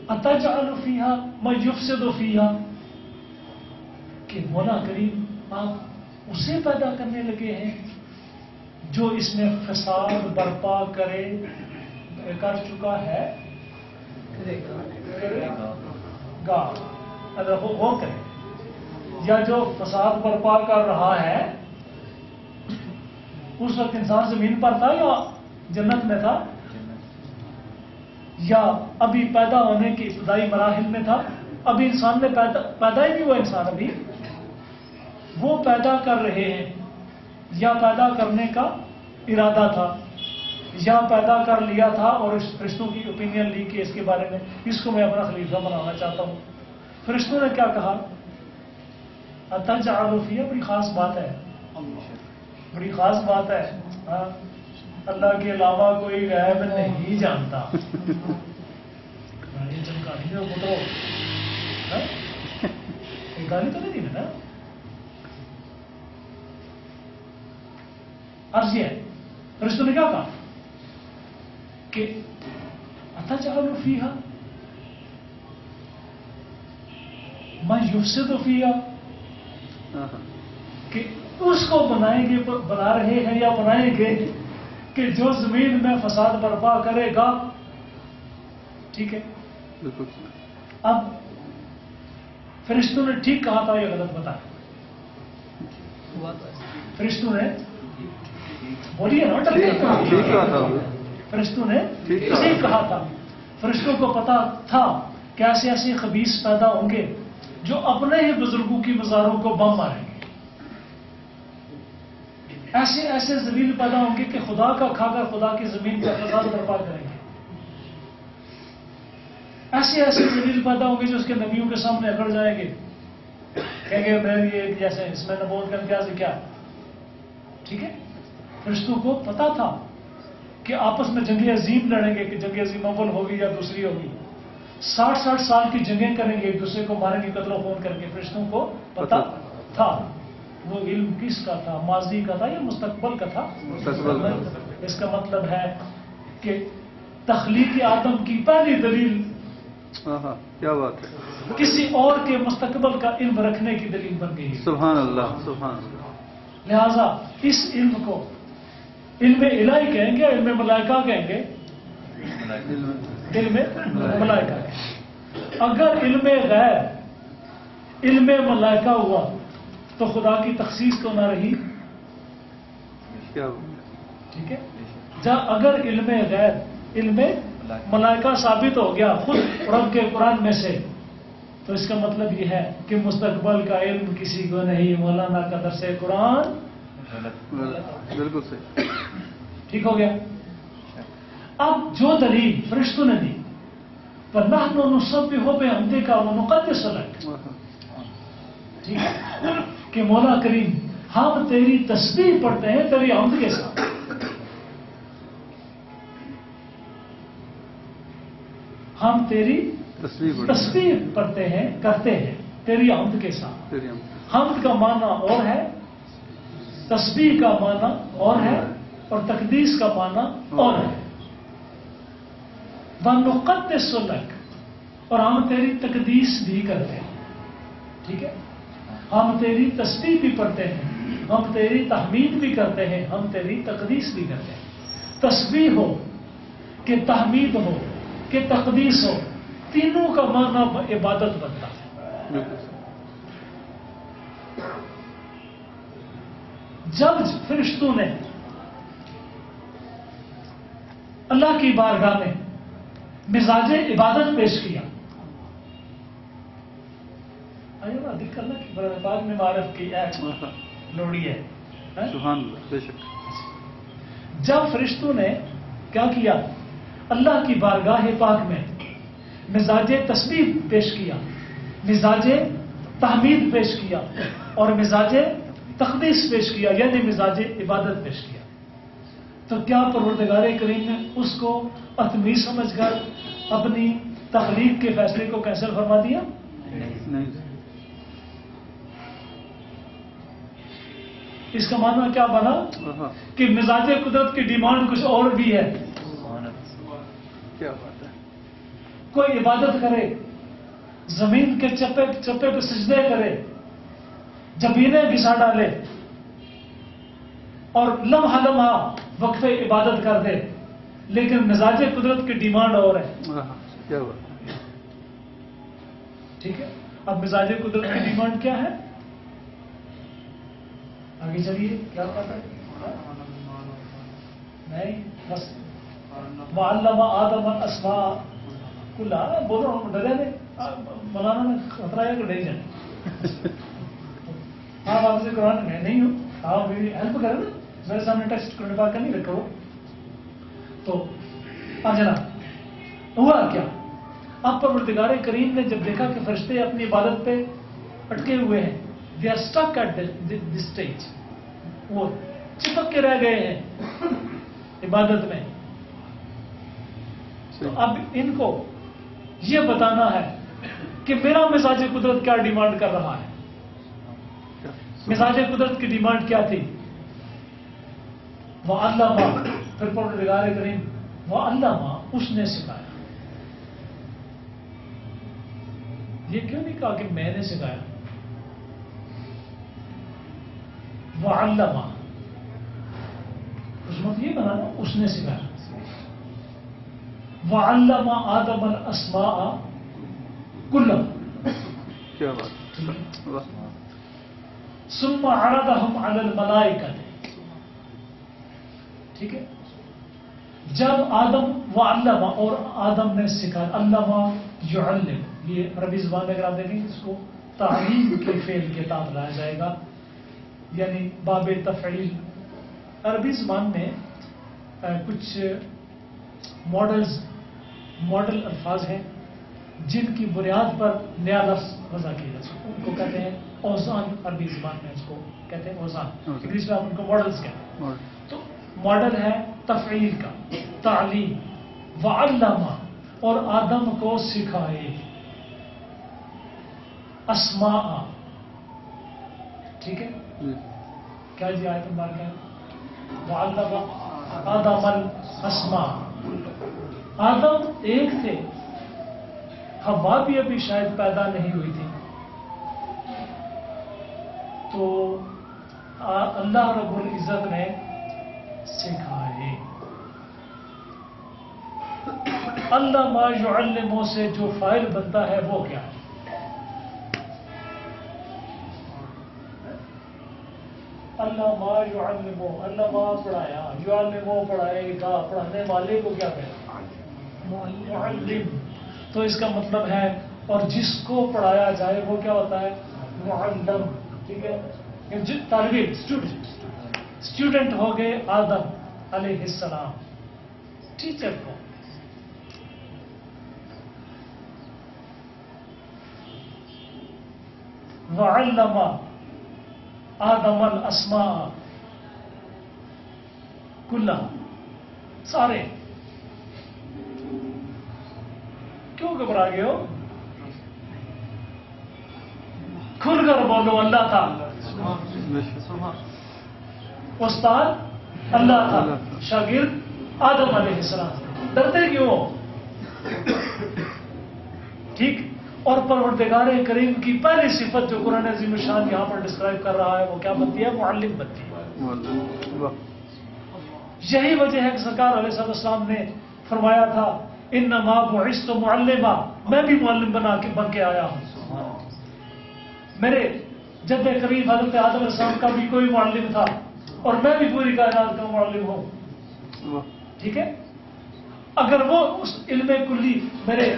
اَتَجْعَلُ فِيهَا مَن يُفْسِدُ فِيهَا، کہ مولا کریم آپ اسے پیدا کرنے لگے ہیں جو اس میں فساد برپا کر چکا ہے، گا اگر وہ کرے، یا جو فساد برپا کر رہا ہے اس وقت انسان زمین پر تھا یا جنت میں تھا، یا ابھی پیدا ہونے کی ابتدائی مراحل میں تھا، ابھی انسان نے پیدا ہی نہیں ہوا. انسان ابھی وہ پیدا کر رہے ہیں، یا پیدا کرنے کا ارادہ تھا، یا پیدا کر لیا تھا اور اس فرشتوں کی اوپینین لی کہ اس کے بارے میں اس کو میں اپنا خلیفہ بنانا چاہتا ہوں. فرشتوں نے کیا کہا؟ اَتَجْعَلُ فِيهَا، بڑی خاص بات ہے، بڑی خاص بات ہے. ہاں، اللہ کے علاوہ کوئی غیب نہیں جانتا. چمکانی ہو تو گالی تو نہیں دی نا. عرض یہ ہے، فرشتوں نے کیا کہا کہ اَتَجْعَلُ فِيهَا مَن يُفْسِدُ فِيهَا، کہ اس کو بنا رہے ہیں یا بنائیں گے کہ جو زمین میں فساد برپا کرے گا. ٹھیک ہے. اب فرشتوں نے ٹھیک کہا تھا یا غلط بتایا؟ فرشتوں نے بولیے نا، فرشتوں نے ٹھیک کہا تھا. فرشتوں کو پتا تھا کہ ایسے ایسے خبیث پیدا ہوں گے جو اپنے ہی بزرگوں کی مزاروں کو بم ماریں گے. ایسے ایسے زمین پیدا ہوں گے کہ خدا کا کھا کر خدا کی زمین کا فساد برپا کریں گے. ایسے ایسے زمین پیدا ہوں گے جو اس کے نبیوں کے سامنے اکڑ جائیں گے، کہیں گے میری ایک جیسے اس میں نبوت کا امتیاز کیا. ٹھیک ہے، فرشتوں کو پتا تھا کہ آپس میں جنگ عظیم لڑیں گے، کہ جنگ عظیم اول ہوگی یا دوسری ہوگی. 60 سال کی جنگیں کریں گے، ایک دوسرے کو ماریں گے قتل و خون کر کے. فرشتوں کو پتا تھا. وہ علم کس کا تھا؟ ماضی کا تھا یا مستقبل کا تھا؟ مستقبل کا. اس کا مطلب ہے کہ تخلیق آدم کی پہلی دلیل کیا بات ہے، کسی اور کے مستقبل کا علم رکھنے کی دلیل بن گئی. سبحان اللہ سبحان اللہ. لہذا اس علم کو علم الہی کہیں گے، علم ملائکہ کہیں گے، علم ملائکہ. اگر علم غیب علم ملائکہ ہوا تو خدا کی تخصیص تو نہ رہی. کیا ٹھیک ہے، جب اگر علم غیب علم ملائکہ ثابت ہو گیا خود رب کے قرآن میں سے، تو اس کا مطلب یہ ہے کہ مستقبل کا علم کسی کو نہیں. مولانا کا درس قرآن بالکل صحیح. ٹھیک ہو گیا. اب جو دلیل فرشتوں نے دی فَنَحْنُ نُسَبِّحُ بِحَمْدِكَ وَنُقَدِّسُ لَكَ، ٹھیک ہے، کہ مولا کریم ہم تیری تسبیح پڑھتے ہیں تیری حمد کے ساتھ. ہم تیری تسبیح پڑھتے ہیں کرتے ہیں تیری حمد کے ساتھ. حمد کا معنی اور ہے، تسبیح کا معنی اور ہے، اور تقدیس کا معنی اور ہے. وَنُقَدِّسُ لَكَ، اور ہم تیری تقدیس بھی کرتے ہیں. ٹھیک ہے، ہم تیری تسبیح بھی پڑھتے ہیں، ہم تیری تحمید بھی کرتے ہیں، ہم تیری تقدیس بھی کرتے ہیں. تسبیح ہو کہ تحمید ہو کہ تقدیس ہو، تینوں کا معنی عبادت بنتا ہے. جب فرشتوں نے اللہ کی بارگاہ میں مزاج عبادت پیش کیا، دکھ اللہ کی بعد میں معرف کی لوڑی ہے. سبحان اللہ. بے شک. جب فرشتوں نے کیا کیا؟ اللہ کی بارگاہ پاک میں مزاج تسبیح پیش کیا، مزاج تحمید پیش کیا، اور مزاج تقدیس پیش کیا، یعنی مزاج عبادت پیش کیا. تو کیا پروردگار کریم نے اس کو اتمی سمجھ کر اپنی تخلیق کے فیصلے کو کینسل فرما دیا؟ نہیں. اس کا معنی کیا بنا کہ مزاج قدرت کی ڈیمانڈ کچھ اور بھی ہے. کیا بات ہے. کوئی عبادت کرے، زمین کے چپے چپے پہ سجدے کرے، جبینے گھسا ڈالے، اور لمحہ لمحہ وقفے عبادت کر دے، لیکن مزاج قدرت کی ڈیمانڈ اور ہے. کیا بات ہے. ٹھیک ہے، اب مزاج قدرت کی ڈیمانڈ کیا ہے؟ آگے چلیے، کیا پتا ہے؟ نہیں بس وَعَلَّمَ آدَمَ الْأَسْمَاءَ كُلَّهَا. بولو ہم ڈرے نہیں، مولانا نے خطرہ ہے کہ نہیں جانے. آپ آپ سے قرآن میں نہیں ہوں، آپ میری ہیلپ کریں نا، میرے سامنے ٹیکسٹ کرنے پاک کا نہیں رکھو. تو جناب ہوا کیا؟ اب پروردگار کریم نے جب دیکھا کہ فرشتے اپنی عبادت پہ اٹکے ہوئے ہیں، they are stuck at this stage، وہ چپک کے رہ گئے ہیں عبادت میں، تو اب ان کو یہ بتانا ہے کہ میرا مزاج قدرت کیا ڈیمانڈ کر رہا ہے. مزاج قدرت کی ڈیمانڈ کیا تھی؟ وَعَلَّمَ، پھر پروردگار کریم وَعَلَّمَ، اس نے سکھایا. یہ کیوں نہیں کہا کہ میں نے سکھایا؟ وَعَلَّمَ، اس وقت یہ بنا نا اس نے سکھایا. وَعَلَّمَ آدَمَ الْأَسْمَاءَ كُلَّهَا. کیا بات. ثُمَّ عَرَضَهُمْ عَلَى الْمَلَائِكَةِ. ٹھیک ہے، جب آدم وعلم، اور آدم نے سکھایا. علمہ یعلم، یہ عربی زبان میں اگر آپ دیکھیں اس کو تعلیم کے فعل کے تحت لایا جائے گا، یعنی باب تفعیل عربی زبان میں کچھ ماڈل الفاظ ہیں جن کی بنیاد پر نیا لفظ وضع کیا جا سکتا ہے. ان کو کہتے ہیں اوزان. عربی زبان میں اس کو کہتے ہیں اوزان. انگلش میں آپ ان کو ماڈلز کہتے ہیں. تو ماڈل ہے تفعیل کا، تعلیم. وعلم، اور آدم کو سکھائے. اسماء، ٹھیک ہے. کیا جی آیت مبارکہ ہے؟ وعلم آدم الاسماء. آدم ایک تھے، حوا بھی ابھی شاید پیدا نہیں ہوئی تھی. تو اللہ رب العزت نے سکھائے. اللہ ما یعلموں سے جو فاعل بنتا ہے وہ کیا ہے؟ اللہ ما یعلموں، اللہ ما پڑھایا، یعلموں پڑھائے گا. پڑھانے والے کو کیا کہتے ہیں؟ معلم. تو اس کا مطلب ہے، اور جس کو پڑھایا جائے وہ کیا ہوتا ہے؟ معلم. ٹھیک ہے. طالب علم، اسٹوڈنٹ ہو گئے آدم علیہ السلام. ٹیچر کو وعلم آدم الاسماء کلھا، سارے. کیوں گھبرا گئے ہو؟ کھل کر بولو. اللہ تھا، استاد اللہ تھا، شاگرد آدم علیہ السلام. ڈرتے کیوں ہو؟ ٹھیک. اور پروردگار کریم کی پہلی صفت جو قرآن عظیم الشان یہاں پر ڈسکرائب کر رہا ہے وہ کیا بنتی ہے؟ معلم بنتی ہے. یہی وجہ ہے کہ سرکار علیہ السلام نے فرمایا تھا انما بعثت معلما، میں بھی معلم بن کے آیا ہوں. میرے جد قریب حضرت آدم علیہ السلام کا بھی کوئی معلم تھا اور میں بھی پوری کائنات کا معلم ہوں. ٹھیک ہے. اگر وہ اس علم کلی میرے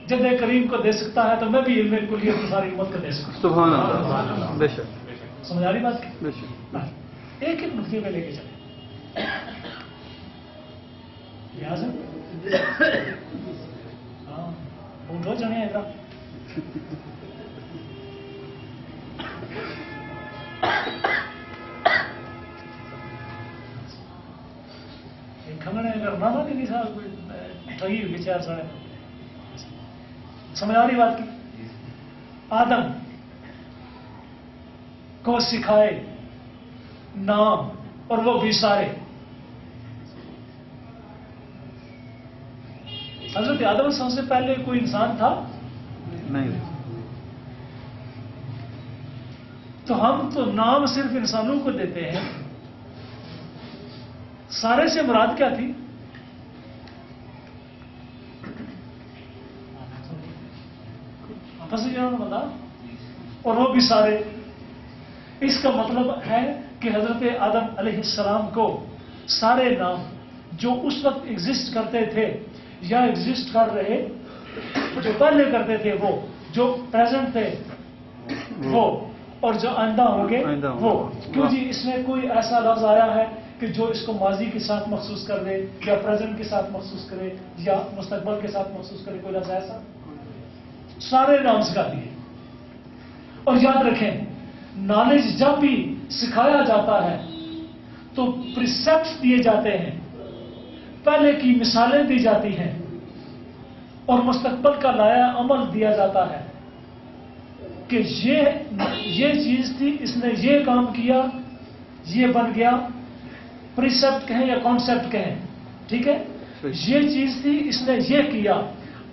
جد کریم کو دے سکتا ہے تو میں بھی علم کلی اپنی ساری امت کو دے سکتا ہوں. سبحان اللہ. بے شک. سمجھ آ رہی بات کی؟ بے شک. ایک ایک نقطے میں لے کے چلیں. لہٰذا ہاں اٹھو چڑھے ادھر. کھنگنے کرنا تھا کہ نہیں صاحب کوئی ٹھگی ہوئی چار سڑے. سمجھ آ رہی بات کی؟ آدم کو سکھائے نام، اور وہ بھی سارے. حضرت آدم السلام سے پہلے کوئی انسان تھا نہیں. تو ہم تو نام صرف انسانوں کو دیتے ہیں. سارے سے مراد کیا تھی؟ بتا. اور وہ بھی سارے. اس کا مطلب ہے کہ حضرت آدم علیہ السلام کو سارے نام جو اس وقت ایگزسٹ کرتے تھے یا ایگزسٹ کر رہے، جو پہلے کرتے تھے وہ، جو پریزنٹ تھے وہ، اور جو آئندہ ہوں گے وہ. کیوں جی اس میں کوئی ایسا لفظ آیا ہے کہ جو اس کو ماضی کے ساتھ مخصوص کر دے یا پریزنٹ کے ساتھ مخصوص کرے یا مستقبل کے ساتھ مخصوص کرے؟ کوئی لفظ ایسا؟ سارے نام سکھا دیے. اور یاد رکھیں، نالج جب بھی سکھایا جاتا ہے تو پریسیپٹس دیے جاتے ہیں، پہلے کی مثالیں دی جاتی ہیں، اور مستقبل کا نیا عمل دیا جاتا ہے کہ یہ چیز تھی، اس نے یہ کام کیا، یہ بن گیا. پریسیپٹ کہیں یا کانسیپٹ کہیں، ٹھیک ہے. یہ چیز تھی، اس نے یہ کیا،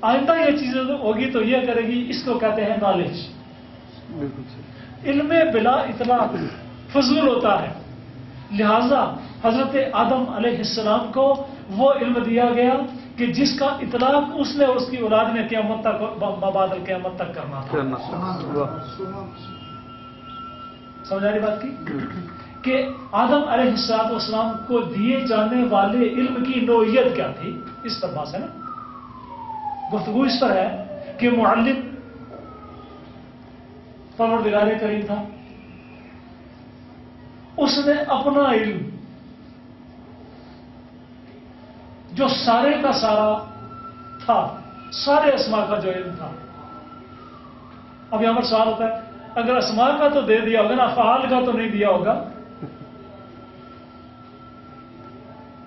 آئندہ یہ چیز ہوگی تو یہ کرے گی. اس کو کہتے ہیں نالج. علم بلا اطلاع فضول ہوتا ہے. لہذا حضرت آدم علیہ السلام کو وہ علم دیا گیا کہ جس کا اطلاق اس نے اس کی اولاد نے قیامت تک، بعد القیامت تک کرنا تھا. سمجھ آ رہی بات کی؟ کہ آدم علیہ السلام کو دیے جانے والے علم کی نوعیت کیا تھی، اس پر بات ہے نا. گفتگو اس پر ہے کہ معلم پروردگار کریم تھا. اس نے اپنا علم جو سارے کا سارا تھا، سارے اسما کا جو علم تھا. اب یہاں پر سوال ہوتا ہے اگر اسما کا تو دے دیا ہوگا نا، افعال کا تو نہیں دیا ہوگا؟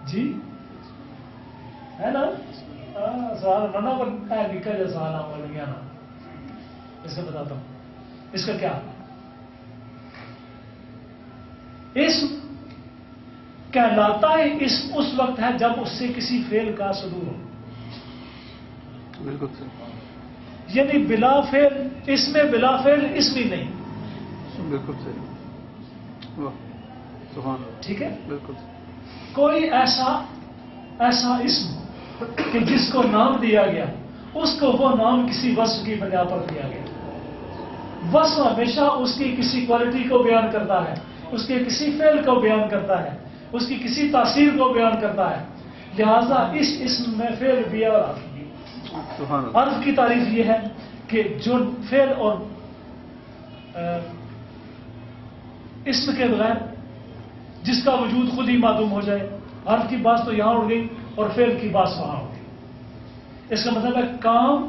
جی ہے نا؟ سوال نہ پر نکل جائے سوال آپ بول گیا نا. اس کا بتاتا ہوں اس کا کیا. اسم کہلاتا ہے اسم اس وقت ہے جب اس سے کسی فعل کا صدور ہو. بالکل صحیح. یعنی بلا فعل اس میں بلا فعل اسم ہی نہیں. بالکل صحیح. واہ سبحان اللہ. ٹھیک ہے. بالکل. کوئی ایسا اسم کہ جس کو نام دیا گیا اس کو وہ نام کسی وصف کی بنیاد پر دیا گیا. وصف ہمیشہ اس کی کسی کوالٹی کو بیان کرتا ہے، اس کے کسی فعل کو بیان کرتا ہے، اس کی کسی تاثیر کو بیان کرتا ہے. لہذا اس اسم میں فعل بھی اور حرف بھی. حرف کی تعریف یہ ہے کہ جو فعل اور اسم کے بغیر جس کا وجود خود ہی معدوم ہو جائے. حرف کی بات تو یہاں اڑ گئی اور فعل کی بات وہاں اڑ گئی. اس کا مطلب ہے کام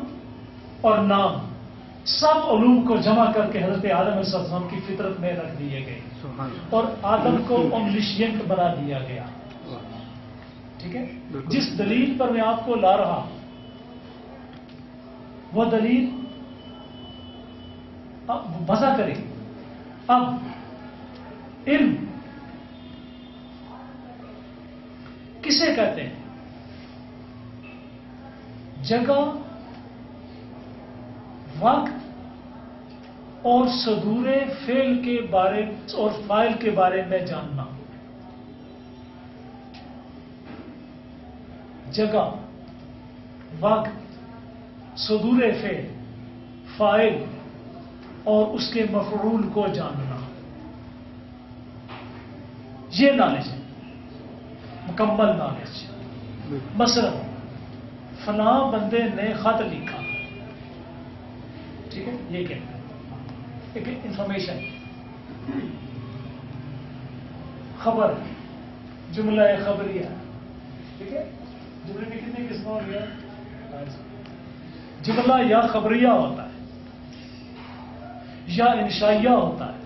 اور نام سب علوم کو جمع کر کے حضرت آدم علیہ السلام کی فطرت میں رکھ دیے گئے اور آدم کو اومنیشینٹ بنا دیا گیا. ٹھیک ہے. جس دلیل پر میں آپ کو لا رہا وہ دلیل اب وضع کریں. اب علم کسے کہتے ہیں؟ جگہ، وقت اور صدور فعل کے بارے اور فاعل کے بارے میں جاننا. جگہ، وقت، صدور فعل، فاعل اور اس کے مفعول کو جاننا، یہ نالج ہے، مکمل نالج. مثلا فلاں بندے نے خط لکھا. ٹھیک ہے. یہ کیا ایک انفارمیشن، خبر، جملہ خبریہ. ٹھیک ہے. جملے میں کتنے قسم ہو گیا؟ جملہ یا خبریہ ہوتا ہے، یا انشائیہ ہوتا ہے،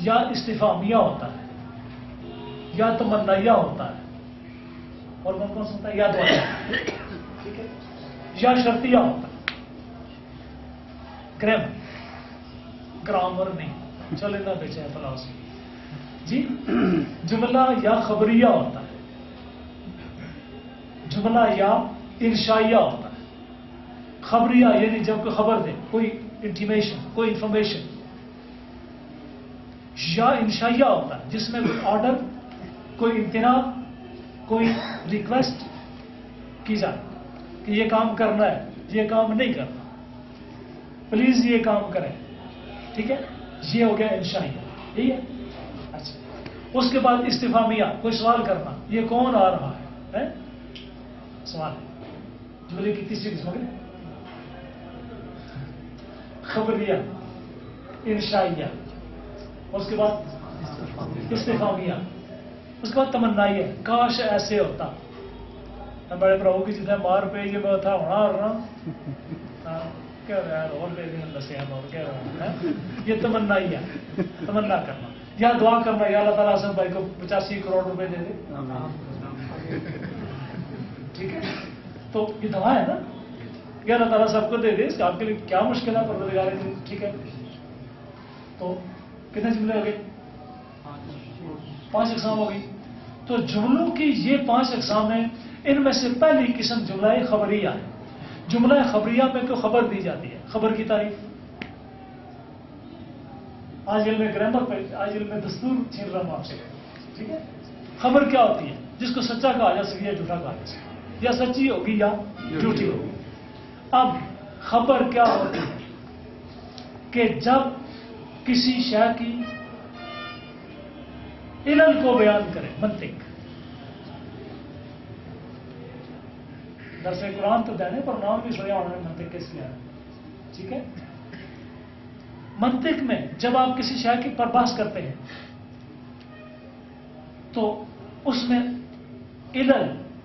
یا استفہامیہ ہوتا ہے، یا تمنائیہ ہوتا ہے، اور کون کون سا ہوتا ہے؟ یا دعائیہ. ٹھیک ہے. یا شرطیہ ہوتا ہے. گرامر نہیں چلے نہ بیچے فلاسفی. جی جملہ یا خبریہ ہوتا ہے، جملہ یا انشائیہ ہوتا ہے. خبریہ یعنی جب کوئی خبر دے، کوئی انٹیمیشن، کوئی انفارمیشن. یا انشائیہ ہوتا ہے جس میں کوئی آرڈر، کوئی امتناع، کوئی ریکویسٹ کی جائے کہ یہ کام کرنا ہے، یہ کام نہیں کرنا، پلیز یہ کام کریں. ٹھیک ہے. یہ ہو گیا انشائیہ. ٹھیک ہے. اچھا. اس کے بعد استفہامیہ، کوئی سوال کرنا، یہ کون آ رہا ہے؟ سوال. جملے کی تیسری قسم ہوگی خبریہ، انشائیہ. اس کے بعد استفہامیہ. اس کے بعد تمنائیہ، کاش ایسے ہوتا. بڑے پراؤ کی جتنا مار پہ یہ میں تھا ہونا اور رہا کیا اور دے دیں دسیا اور کیا رہا ہے. یہ تمنائیہ، تمنا کرنا. یا دعا کرنا، یا اللہ تعالیٰ حسن بھائی کو 85 کروڑ روپے دے دے. ٹھیک ہے. تو یہ دعا ہے نا، یا اللہ تعالیٰ سب کو دے دے، آپ کے لیے کیا مشکل ہے پروردگار ہے. ٹھیک ہے. تو کتنے جملے ہو گئے؟ 5 اقسام ہو گئی. تو جملوں کی یہ 5 اقسام ہیں. ان میں سے پہلی قسم جملہ خبریہ ہے. جملہ خبریہ میں کوئی خبر دی جاتی ہے، خبر کی تعریف. آج علم گرامر پہ، آج علم دستور چھین رہا ہوں آپ سے. ٹھیک ہے. خبر کیا ہوتی ہے؟ جس کو سچا کہا جا سکے یا جھوٹا کہا جا سکے، یا سچی ہوگی یا جھوٹی ہوگی. اب خبر کیا ہوتی ہے کہ جب کسی شے کی علل کو بیان کرے. منطق، درس قرآن تو دینے پر نام بھی سنیا ہونا ہے منطق کس لیے ہے. ٹھیک ہے. منطق میں جب آپ کسی شے کی پر بحث کرتے ہیں تو اس میں علل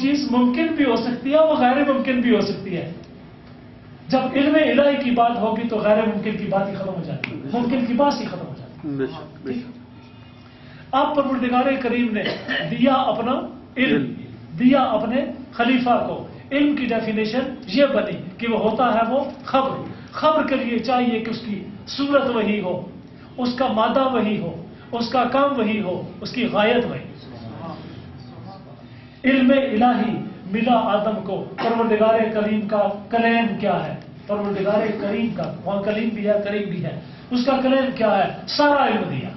چیز ممکن بھی ہو سکتی ہے وہ غیر ممکن بھی ہو سکتی ہے. جب علم الہی کی بات ہوگی تو غیر ممکن کی بات ہی ختم ہو جاتی ہے, ممکن کی بات ہی ختم ہو جاتی ہے. بے شک بے شک. آپ پروردگار کریم نے دیا اپنا علم, دیا اپنے خلیفہ کو. علم کی ڈیفینیشن یہ بنی کہ وہ ہوتا ہے وہ خبر. خبر کے لیے چاہیے کہ اس کی صورت وہی ہو, اس کا مادہ وہی ہو, اس کا کام وہی ہو, اس کی غایت وہی. علم الہی ملا آدم کو. پروردگار کریم کا کلیم کیا ہے؟ پروردگار کریم کا, وہاں کلیم بھی ہے کریم بھی ہے, اس کا کلیم کیا ہے؟ سارا علم دیا.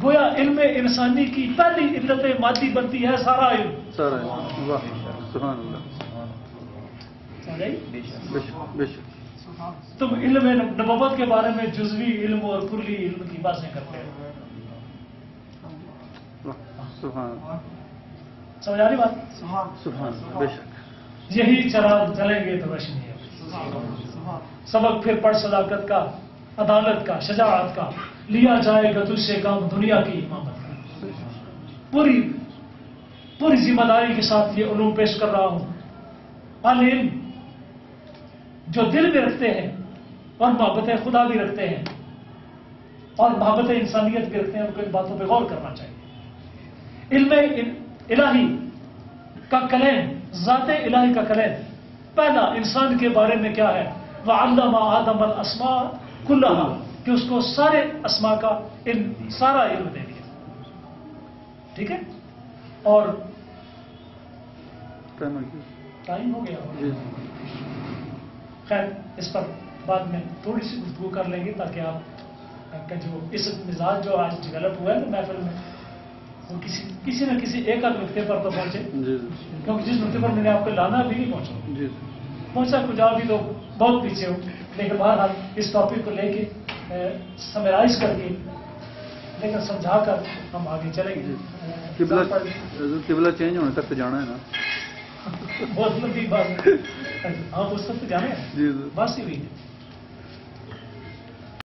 گویا علم انسانی کی پہلی علت مادی بنتی ہے سارا علم. سارا علم. واہ سبحان اللہ. بے شک بے شک. تم علم نبوت کے بارے میں جزوی علم اور کلی علم کی باتیں کرتے ہو. سبحان اللہ. سمجھ آ رہی بات؟ سبحان اللہ. بے شک. یہی چراغ جلیں گے تو روشنی ہے. سبق پھر پڑھ صداقت کا, عدالت کا, شجاعت کا. لیا جائے گا تجھ سے کام دنیا کی امامت کا. پوری ذمہ داری کے ساتھ یہ علوم پیش کر رہا ہوں. علم جو دل میں رکھتے ہیں اور محبت خدا بھی رکھتے ہیں اور محبت انسانیت بھی رکھتے ہیں, ان کو ان باتوں پہ غور کرنا چاہیے. علم الہی کا کلیم, ذات الہی کا کلیم پہلا انسان کے بارے میں کیا ہے؟ وَعَلَّمَ آدَمَ الْأَسْمَاءَ كُلَّهَا, کہ اس کو سارے اسماء کا سارا علم دے دیا. ٹھیک ہے, اور ٹائم ہو گیا. خیر اس پر بعد میں تھوڑی سی گفتگو کر لیں گے تاکہ آپ کا جو اس مزاج جو آج ڈیولپ ہوا ہے نا محفل میں, وہ کسی نہ کسی ایک آدھ نقطے پر تو پہنچے. کیونکہ جس نقطے پر میں نے آپ کو لانا ابھی نہیں پہنچا, پہنچا کچھ آپ بھی تو بہت پیچھے ہو. لیکن بہرحال اس ٹاپک کو لے کے سمرائز کر کے لیکن سمجھا کر ہم آگے چلیں گے. قبلہ چینج ہونے تک تو جانا ہے نا. بہت لمبی بات. ہاں اس تک تو جانا ہے, بس ہی ہوئی ہے.